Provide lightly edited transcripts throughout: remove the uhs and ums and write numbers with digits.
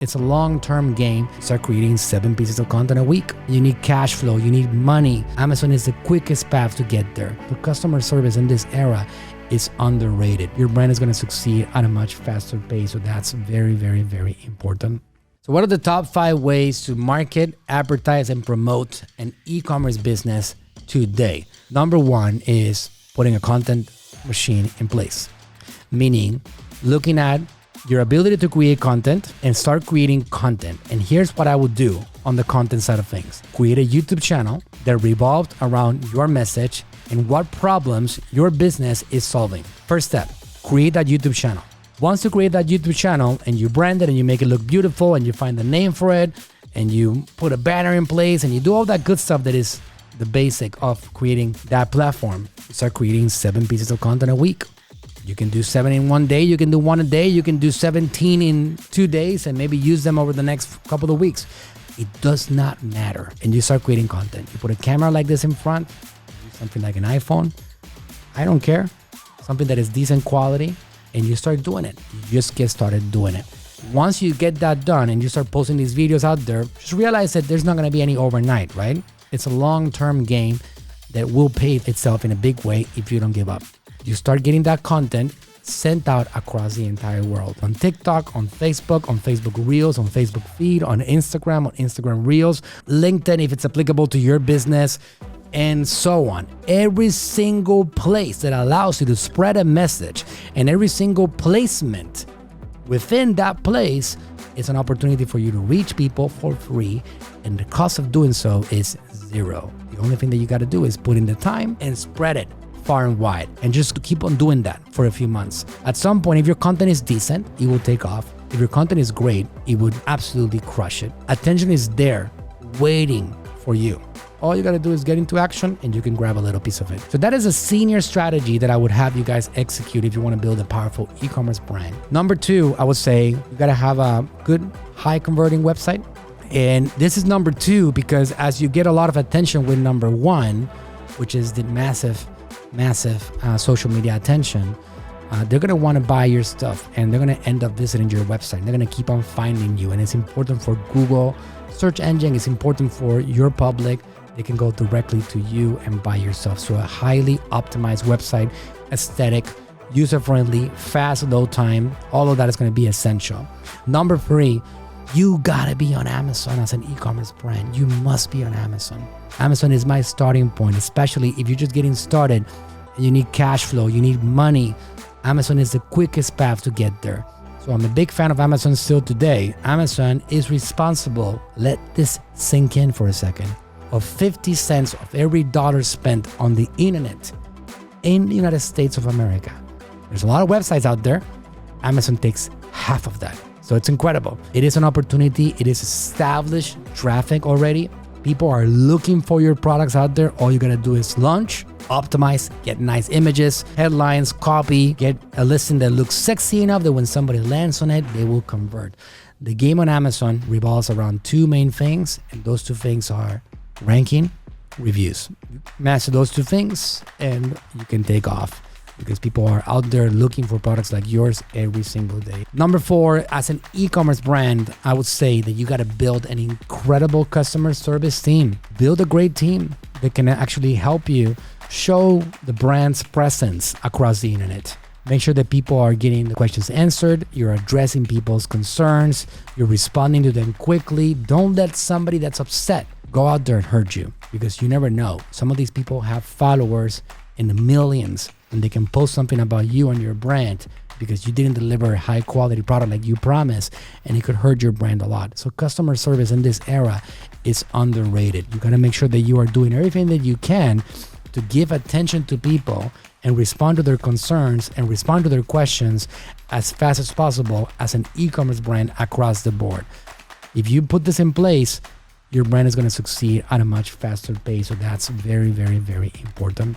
It's a long-term game. Start creating 7 pieces of content a week. You need cash flow. You need money. Amazon is the quickest path to get there. But customer service in this era is underrated. Your brand is going to succeed at a much faster pace. So that's very, very, very important. So what are the top 5 ways to market, advertise, and promote an e-commerce business today? Number 1 is putting a content machine in place. Meaning looking at your ability to create content and start creating content. And here's what I would do on the content side of things. Create a YouTube channel that revolved around your message and what problems your business is solving. First step, create that YouTube channel. Once you create that YouTube channel and you brand it and you make it look beautiful and you find the name for it and you put a banner in place and you do all that good stuff that is the basic of creating that platform, you start creating 7 pieces of content a week. You can do 7 in one day, you can do 1 a day, you can do 17 in 2 days and maybe use them over the next couple of weeks. It does not matter. And you start creating content. You put a camera like this in front, something like an iPhone. I don't care. Something that is decent quality and you start doing it. You just get started doing it. Once you get that done and you start posting these videos out there, just realize that there's not going to be any overnight, right? It's a long-term game that will pay itself in a big way if you don't give up. You start getting that content sent out across the entire world. On TikTok, on Facebook Reels, on Facebook feed, on Instagram Reels, LinkedIn if it's applicable to your business, and so on. Every single place that allows you to spread a message and every single placement within that place is an opportunity for you to reach people for free, and the cost of doing so is 0. The only thing that you got to do is put in the time and spread it far and wide, and just keep on doing that for a few months. At some point, if your content is decent, it will take off. If your content is great, it would absolutely crush it. Attention is there waiting for you. All you got to do is get into action and you can grab a little piece of it. So that is a senior strategy that I would have you guys execute if you want to build a powerful e-commerce brand. Number 2, I would say you got to have a good high converting website. And this is number 2 because as you get a lot of attention with number 1, which is the massive social media attention, they're going to want to buy your stuff and they're going to end up visiting your website. They're going to keep on finding you, and it's important for Google search engine. It's important for your public. They can go directly to you and buy your stuff. So a highly optimized website, aesthetic, user-friendly, fast load time, all of that is going to be essential. Number 3, you got to be on Amazon as an e-commerce brand. You must be on Amazon. Amazon is my starting point, especially if you're just getting started and you need cash flow, you need money. Amazon is the quickest path to get there. So I'm a big fan of Amazon still today. Amazon is responsible, let this sink in for a second, of 50 cents of every dollar spent on the internet in the United States of America. There's a lot of websites out there. Amazon takes half of that. So it's incredible. It is an opportunity. It is established traffic already. People are looking for your products out there. All you gotta do is launch, optimize, get nice images, headlines, copy, get a listing that looks sexy enough that when somebody lands on it, they will convert. The game on Amazon revolves around 2 main things, and those 2 things are ranking, reviews. Master those 2 things and you can take off, because people are out there looking for products like yours every single day. Number 4, as an e-commerce brand, I would say that you got to build an incredible customer service team. Build a great team that can actually help you show the brand's presence across the internet. Make sure that people are getting the questions answered. You're addressing people's concerns. You're responding to them quickly. Don't let somebody that's upset go out there and hurt you, because you never know. Some of these people have followers in the millions, and they can post something about you and your brand because you didn't deliver a high quality product like you promised, and it could hurt your brand a lot. So customer service in this era is underrated. You got to make sure that you are doing everything that you can to give attention to people and respond to their concerns and respond to their questions as fast as possible as an e-commerce brand across the board. If you put this in place, your brand is going to succeed at a much faster pace. So that's very, very, very important.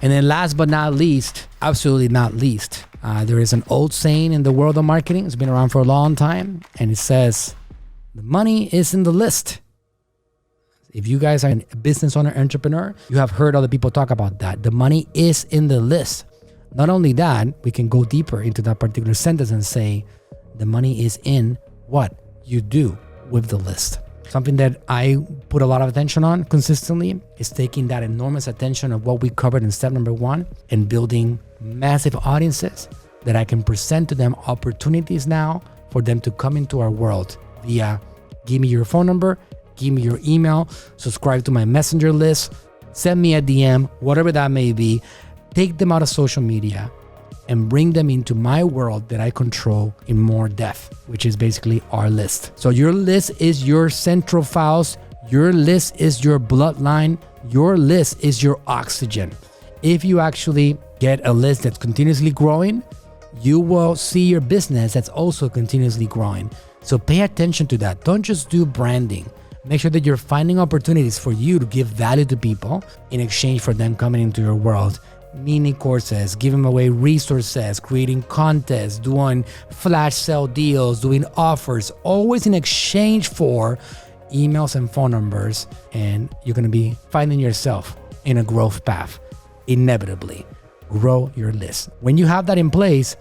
And then last but not least, absolutely not least, there is an old saying in the world of marketing. It's been around for a long time, and it says, the money is in the list. If you guys are a business owner, entrepreneur, you have heard other people talk about that. The money is in the list. Not only that, we can go deeper into that particular sentence and say, the money is in what? you do with the list. Something that I put a lot of attention on consistently is taking that enormous attention of what we covered in step number 1 and building massive audiences that I can present to them opportunities now for them to come into our world via give me your phone number, give me your email, subscribe to my messenger list, send me a DM, whatever that may be. Take them out of social media and bring them into my world that I control in more depth, which is basically our list. So your list is your central files. Your list is your bloodline. Your list is your oxygen. If you actually get a list that's continuously growing, you will see your business that's also continuously growing. So pay attention to that. Don't just do branding. Make sure that you're finding opportunities for you to give value to people in exchange for them coming into your world. Mini courses, giving away resources, creating contests, doing flash sale deals, doing offers, always in exchange for emails and phone numbers. And you're going to be finding yourself in a growth path. Inevitably, grow your list. When you have that in place,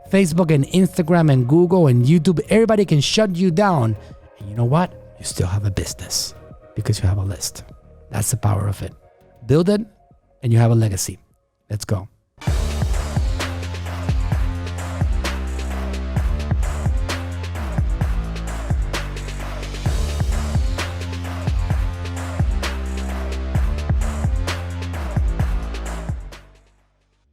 Facebook and Instagram and Google and YouTube, everybody can shut you down. And you know what? You still have a business because you have a list. That's the power of it. Build it and you have a legacy. Let's go.